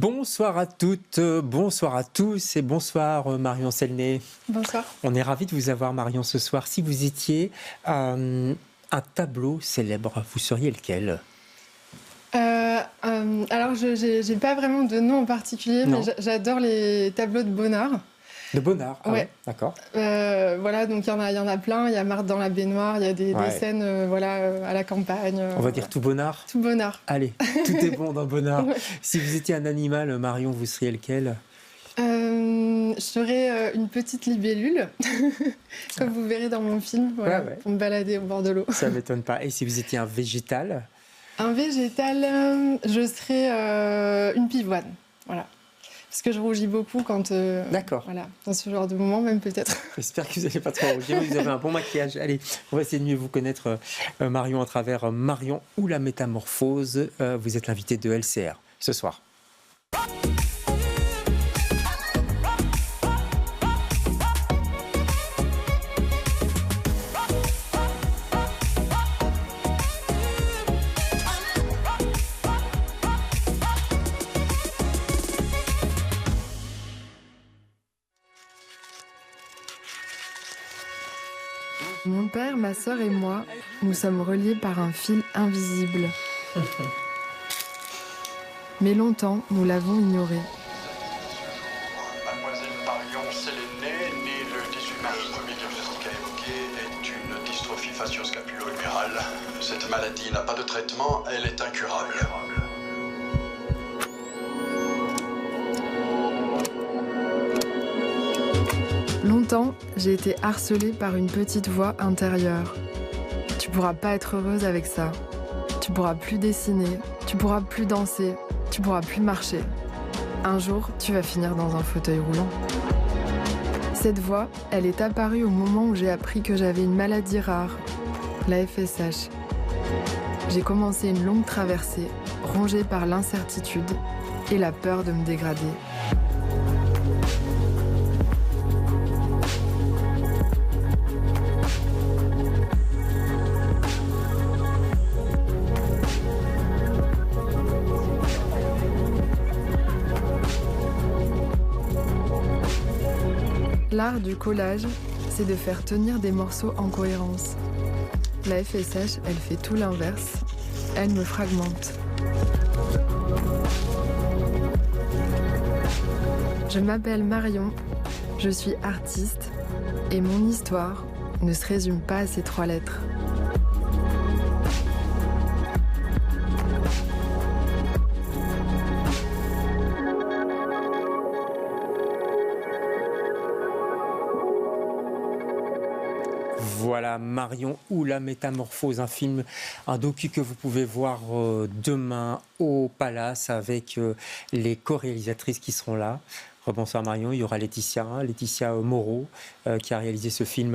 Bonsoir à toutes, bonsoir à tous et bonsoir Marion Selné. Bonsoir. On est ravis de vous avoir Marion ce soir. Si vous étiez un tableau célèbre, vous seriez lequel ? Alors, je n'ai pas vraiment de nom en particulier, Non. mais j'adore les tableaux de Bonnard. De Bonnard, ah Ouais. D'accord. Voilà, donc il y en a plein. Il y a Marthe dans la baignoire, il y a des scènes à la campagne. On va dire tout Bonnard ? Tout Bonnard. Allez, tout est bon dans Bonnard. Ouais. Si vous étiez un animal, Marion, vous seriez lequel ? Je serais une petite libellule, comme vous verrez dans mon film, voilà, pour me balader au bord de l'eau. Ça ne m'étonne pas. Et si vous étiez un végétal ? Un végétal, je serais une pivoine, voilà. Parce que je rougis beaucoup quand... D'accord. Voilà, dans ce genre de moment, même peut-être. J'espère que vous n'allez pas trop rougir. Vous avez un bon maquillage. Allez, on va essayer de mieux vous connaître, Marion, à travers Marion ou la métamorphose. Vous êtes l'invité de LCR ce soir. Mon père, ma sœur et moi, nous sommes reliés par un fil invisible. Mais longtemps, nous l'avons ignoré. Mademoiselle Marion Selné, née le 18 mars 1900, qu'a évoqué, est une dystrophie facio-scapulo-humérale. Cette maladie n'a pas de traitement, elle est incurable. Longtemps, j'ai été harcelée par une petite voix intérieure. Tu pourras pas être heureuse avec ça. Tu pourras plus dessiner, tu pourras plus danser, tu pourras plus marcher. Un jour, tu vas finir dans un fauteuil roulant. Cette voix, elle est apparue au moment où j'ai appris que j'avais une maladie rare, la FSH. J'ai commencé une longue traversée, rongée par l'incertitude et la peur de me dégrader. L'art du collage, c'est de faire tenir des morceaux en cohérence. La FSH, elle fait tout l'inverse. Elle me fragmente. Je m'appelle Marion, je suis artiste et mon histoire ne se résume pas à ces 3 lettres. Voilà, Marion ou la métamorphose, un film, un docu que vous pouvez voir demain au Palace avec les co-réalisatrices qui seront là. Bonsoir Marion, il y aura Laetitia Moreau qui a réalisé ce film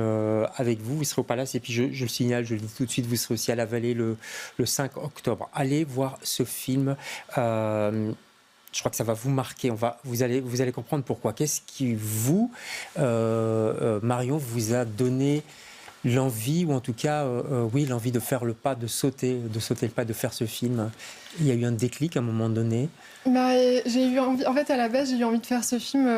avec vous. Vous serez au Palace et puis je le signale, je le dis tout de suite, vous serez aussi à la Vallée le 5 octobre. Allez voir ce film. Je crois que ça va vous marquer. Vous allez comprendre pourquoi. Qu'est-ce qui Marion, vous a donné l'envie, ou en tout cas, l'envie de faire le pas, de sauter le pas, de faire ce film? Il y a eu un déclic à un moment donné? J'ai eu envie, en fait, à la base, j'ai eu envie de faire ce film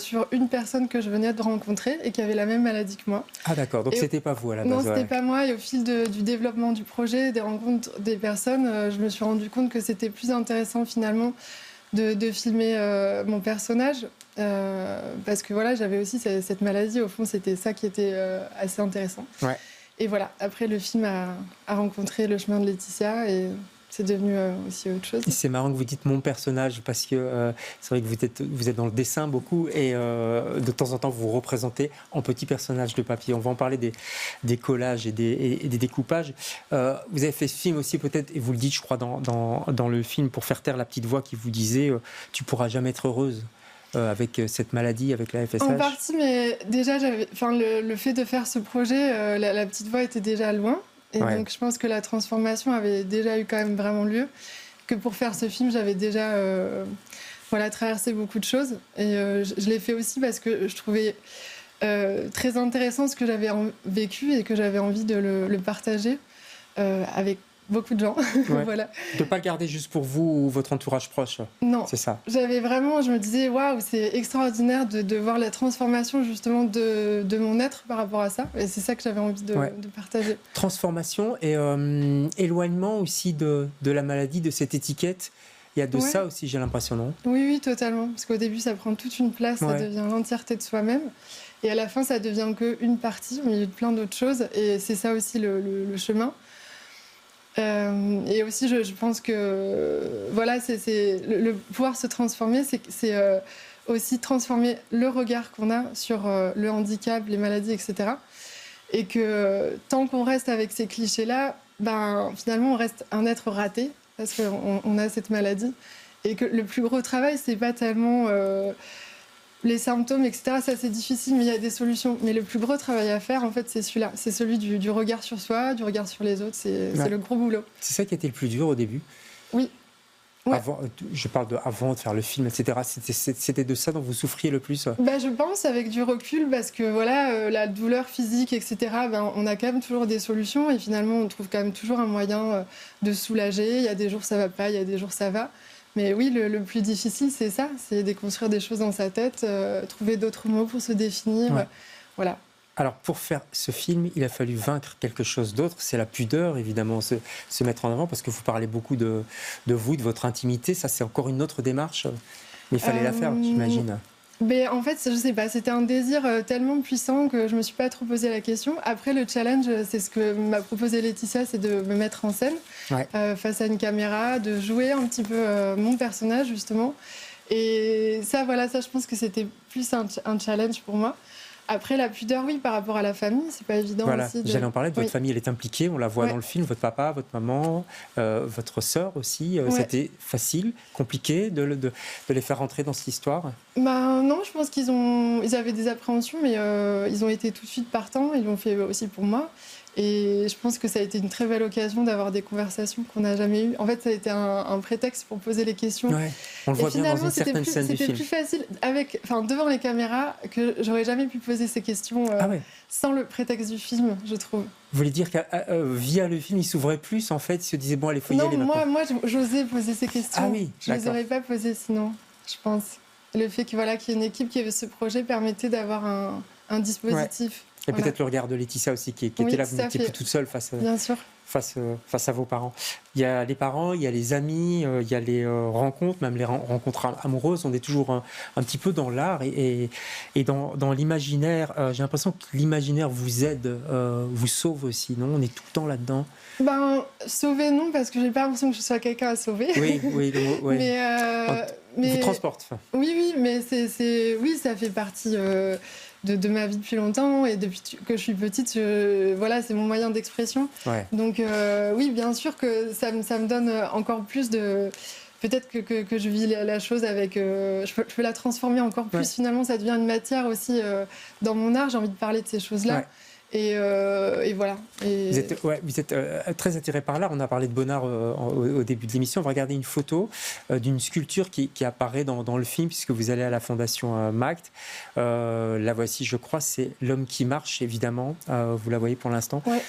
sur une personne que je venais de rencontrer et qui avait la même maladie que moi. Ah d'accord, donc c'était pas vous à la base? Non, c'était pas moi. Et au fil du développement du projet, des rencontres des personnes, je me suis rendu compte que c'était plus intéressant finalement de filmer mon personnage. Parce que voilà, j'avais aussi cette maladie. Au fond, c'était ça qui était assez intéressant. Ouais. Et voilà, après, le film a rencontré le chemin de Laetitia et c'est devenu aussi autre chose. C'est marrant que vous dites mon personnage parce que c'est vrai que vous êtes dans le dessin beaucoup et de temps en temps vous vous représentez en petits personnages de papier. On va en parler des collages et des découpages. Vous avez fait ce film aussi peut-être, et vous le dites je crois dans le film, pour faire taire la petite voix qui vous disait tu pourras jamais être heureuse avec cette maladie, avec la FSH. En partie, mais déjà le fait de faire ce projet, la petite voix était déjà loin. Et donc je pense que la transformation avait déjà eu quand même vraiment lieu, que pour faire ce film j'avais déjà traversé beaucoup de choses et je l'ai fait aussi parce que je trouvais très intéressant ce que j'avais vécu et que j'avais envie de le partager avec beaucoup de gens. Ouais. Voilà. De ne pas le garder juste pour vous ou votre entourage proche. Non, C'est ça. j'avais vraiment, je me disais, waouh, c'est extraordinaire de voir la transformation justement de mon être par rapport à ça. Et c'est ça que j'avais envie de partager. Transformation et éloignement aussi de la maladie, de cette étiquette. Il y a de ça aussi, j'ai l'impression, non? Oui, oui, totalement. Parce qu'au début, ça prend toute une place, ça devient l'entièreté de soi-même. Et à la fin, ça devient qu'une partie au milieu de plein d'autres choses. Et c'est ça aussi le chemin. Et aussi, je pense que voilà, c'est le pouvoir se transformer, c'est aussi transformer le regard qu'on a sur le handicap, les maladies, etc. Et que tant qu'on reste avec ces clichés-là, ben, finalement, on reste un être raté parce qu'on a cette maladie. Et que le plus gros travail, c'est pas tellement les symptômes, etc. Ça, c'est difficile, mais il y a des solutions. Mais le plus gros travail à faire, en fait, c'est celui-là. C'est celui du regard sur soi, du regard sur les autres. C'est le gros boulot. C'est ça qui a été le plus dur au début? Oui. Ouais. Je parle avant de faire le film, etc. C'était de ça dont vous souffriez le plus? Bah, je pense avec du recul, parce que voilà, la douleur physique, etc., ben, on a quand même toujours des solutions et finalement on trouve quand même toujours un moyen de soulager. Il y a des jours ça va pas, il y a des jours ça va. Mais oui, le plus difficile, c'est ça, c'est déconstruire des choses dans sa tête, trouver d'autres mots pour se définir. Voilà. Alors, pour faire ce film, il a fallu vaincre quelque chose d'autre. C'est la pudeur, évidemment, se mettre en avant, parce que vous parlez beaucoup de vous, de votre intimité. Ça, c'est encore une autre démarche. Mais il fallait la faire, j'imagine. Mais en fait, je sais pas, c'était un désir tellement puissant que je me suis pas trop posé la question. Après, le challenge, c'est ce que m'a proposé Laetitia, c'est de me mettre en scène face à une caméra, de jouer un petit peu mon personnage, justement. Et ça, voilà, ça, je pense que c'était plus un challenge pour moi. Après, la pudeur, oui, par rapport à la famille, c'est pas évident aussi. J'allais en parler, votre famille, elle est impliquée, on la voit dans le film, votre papa, votre maman, votre sœur aussi. C'était facile, compliqué de les faire rentrer dans cette histoire? Bah, non, je pense ils avaient des appréhensions, mais ils ont été tout de suite partants, ils l'ont fait aussi pour moi. Et je pense que ça a été une très belle occasion d'avoir des conversations qu'on n'a jamais eues. En fait, ça a été un prétexte pour poser les questions. Ouais, on le voit bien dans une certaine scène du film. C'était plus facile devant les caméras que j'aurais jamais pu poser ces questions sans le prétexte du film, je trouve. Vous voulez dire que via le film, il s'ouvrait plus, en fait, il se disait, bon, allez, il faut y aller maintenant. Moi, j'osais poser ces questions. Ah oui, je ne les aurais pas posées sinon, je pense. Le fait qu'il y ait une équipe qui avait ce projet permettait d'avoir un dispositif. Et peut-être le regard de Laetitia aussi, qui était là, vous n'étiez plus toute seule face à vos parents. Il y a les parents, il y a les amis, il y a les rencontres, même les rencontres amoureuses. On est toujours un petit peu dans l'art et dans l'imaginaire. J'ai l'impression que l'imaginaire vous aide, vous sauve aussi, non? On est tout le temps là-dedans. Ben, sauver, non, parce que j'ai pas l'impression que je sois quelqu'un à sauver. Oui. Mais vous transporte. Oui, mais ça fait partie de ma vie depuis longtemps et depuis que je suis petite, c'est mon moyen d'expression. Ouais. Donc oui, bien sûr que ça me donne encore plus de... Peut-être que je vis la chose avec... je peux la transformer encore plus. Finalement, ça devient une matière aussi dans mon art. J'ai envie de parler de ces choses-là. Ouais. Et voilà. Et... Vous êtes très attiré par l'art. On a parlé de Bonnard au début de l'émission. On va regarder une photo d'une sculpture qui apparaît dans le film, puisque vous allez à la Fondation MACT. La voici, je crois, c'est L'homme qui marche, évidemment. Vous la voyez pour l'instant. Ouais.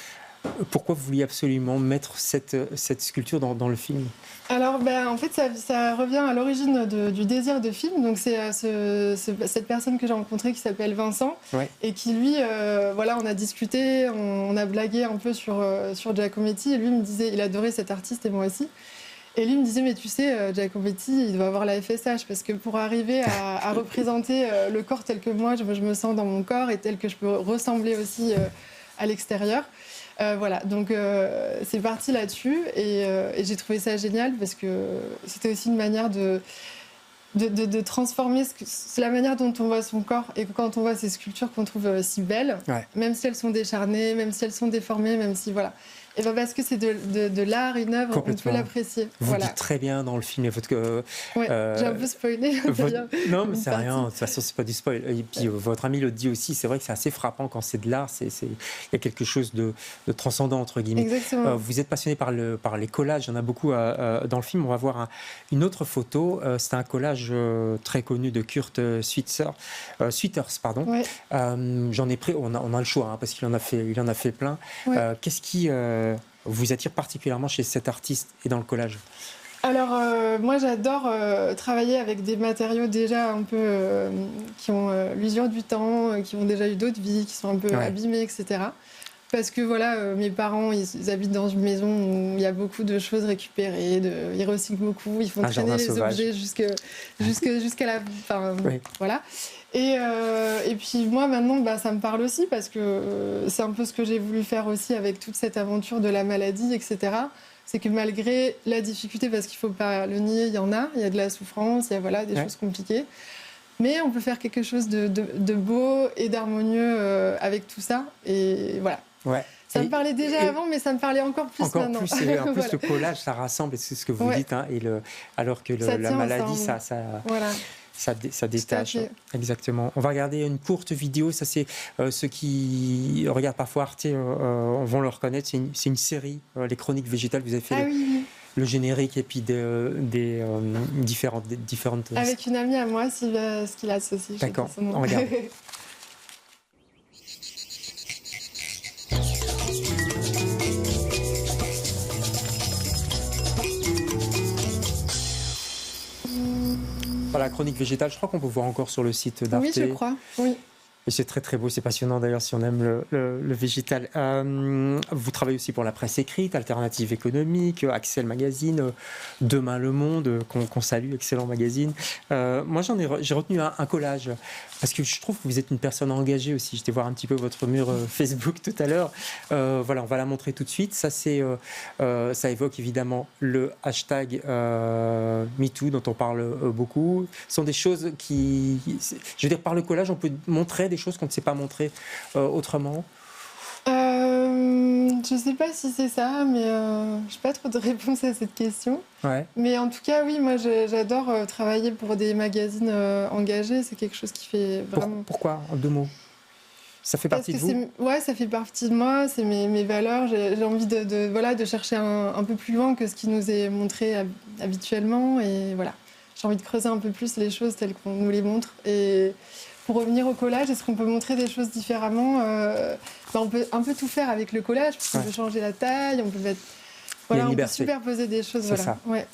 Pourquoi vous vouliez absolument mettre cette sculpture dans le film? Alors, en fait, ça revient à l'origine du désir de film. Donc, c'est cette personne que j'ai rencontrée qui s'appelle Vincent et qui, lui, on a discuté, on a blagué un peu sur Giacometti. Et lui me disait, il adorait cet artiste et moi aussi. Et lui me disait, mais tu sais, Giacometti, il doit avoir la FSH parce que pour arriver à représenter le corps tel que moi, je me sens dans mon corps et tel que je peux ressembler aussi à l'extérieur. Donc c'est parti là-dessus et j'ai trouvé ça génial parce que c'était aussi une manière de transformer c'est la manière dont on voit son corps et quand on voit ces sculptures qu'on trouve si belles, même si elles sont décharnées, même si elles sont déformées, même si et parce que c'est de l'art, une œuvre, on peut l'apprécier. Vous le dites très bien dans le film. J'ai un peu spoilé. Non, mais c'est rien. De toute façon, c'est pas du spoil. Et puis, votre ami le dit aussi. C'est vrai que c'est assez frappant quand c'est de l'art. Il y a quelque chose de transcendant, entre guillemets. Exactement. Vous êtes passionné par les collages. Il y en a beaucoup dans le film. On va voir une autre photo. C'est un collage très connu de Kurt Schwitters. Pardon. J'en ai pris. On a le choix parce qu'il en a fait plein. Ouais. Qu'est-ce qui vous attire particulièrement chez cet artiste et dans le collage? Alors, moi, j'adore travailler avec des matériaux déjà un peu qui ont l'usure du temps, qui ont déjà eu d'autres vies, qui sont un peu abîmés, etc. Parce que voilà, mes parents, ils habitent dans une maison où il y a beaucoup de choses récupérées, ils recyclent beaucoup, ils font traîner les objets jusqu'à la fin. Voilà. Et puis moi, maintenant, ça me parle aussi parce que c'est un peu ce que j'ai voulu faire aussi avec toute cette aventure de la maladie, etc. C'est que malgré la difficulté, parce qu'il ne faut pas le nier, il y a de la souffrance, il y a des choses compliquées. Mais on peut faire quelque chose de beau et d'harmonieux avec tout ça. Et voilà. Ouais. Ça me parlait déjà avant, mais ça me parlait encore plus maintenant. Encore plus, en plus le collage, ça rassemble, et c'est ce que vous dites. Hein, alors que la maladie, ça détache. Exactement. On va regarder une courte vidéo. Ça, c'est ceux qui regardent parfois Arte vont le reconnaître. C'est une série, Les Chroniques Végétales. Vous avez fait le générique et puis des différentes. Avec une amie à moi, Sylvia Skilas aussi. D'accord. On regarde. La chronique végétale, je crois qu'on peut voir encore sur le site d'Arte. Oui, je crois, oui. Et c'est très très beau, c'est passionnant d'ailleurs si on aime le végétal. Vous travaillez aussi pour la presse écrite, Alternative économique, Axel Magazine, Demain le Monde, qu'on salue, excellent magazine. Moi j'ai retenu un collage, parce que je trouve que vous êtes une personne engagée aussi. J'étais voir un petit peu votre mur Facebook tout à l'heure. Voilà, on va la montrer tout de suite. Ça évoque évidemment le hashtag MeToo dont on parle beaucoup. Ce sont des choses qui... Je veux dire, par le collage, on peut montrer des choses qu'on ne sait pas montrer autrement. Je ne sais pas si c'est ça, mais je n'ai pas trop de réponse à cette question. Ouais. Mais en tout cas, oui, moi j'adore travailler pour des magazines engagés. C'est quelque chose qui fait vraiment... Pourquoi, en 2 mots? Ça fait partie de vous? Ouais, ça fait partie de moi, c'est mes valeurs. J'ai envie de chercher un peu plus loin que ce qui nous est montré habituellement. Et voilà, j'ai envie de creuser un peu plus les choses telles qu'on nous les montre. Et pour revenir au collage, est-ce qu'on peut montrer des choses différemment? On peut un peu tout faire avec le collage, parce qu'on peut changer la taille, on peut superposer des choses. C'est ça. Ouais.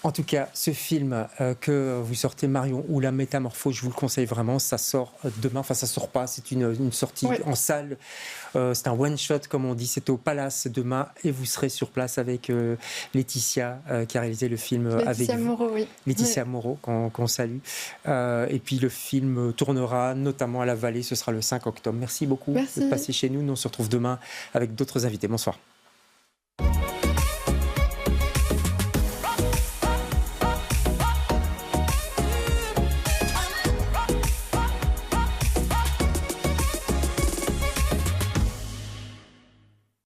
En tout cas, ce film que vous sortez, Marion, ou La Métamorphose, je vous le conseille vraiment. Ça sort demain. Enfin, ça sort pas. C'est une sortie en salle. C'est un one-shot, comme on dit. C'est au Palace demain. Et vous serez sur place avec Laetitia, qui a réalisé le film avec vous. Moreau, oui. Laetitia Moreau, qu'on salue. Et puis, le film tournera notamment à la Vallée. Ce sera le 5 octobre. Merci beaucoup de passer chez nous. Nous, on se retrouve demain avec d'autres invités. Bonsoir.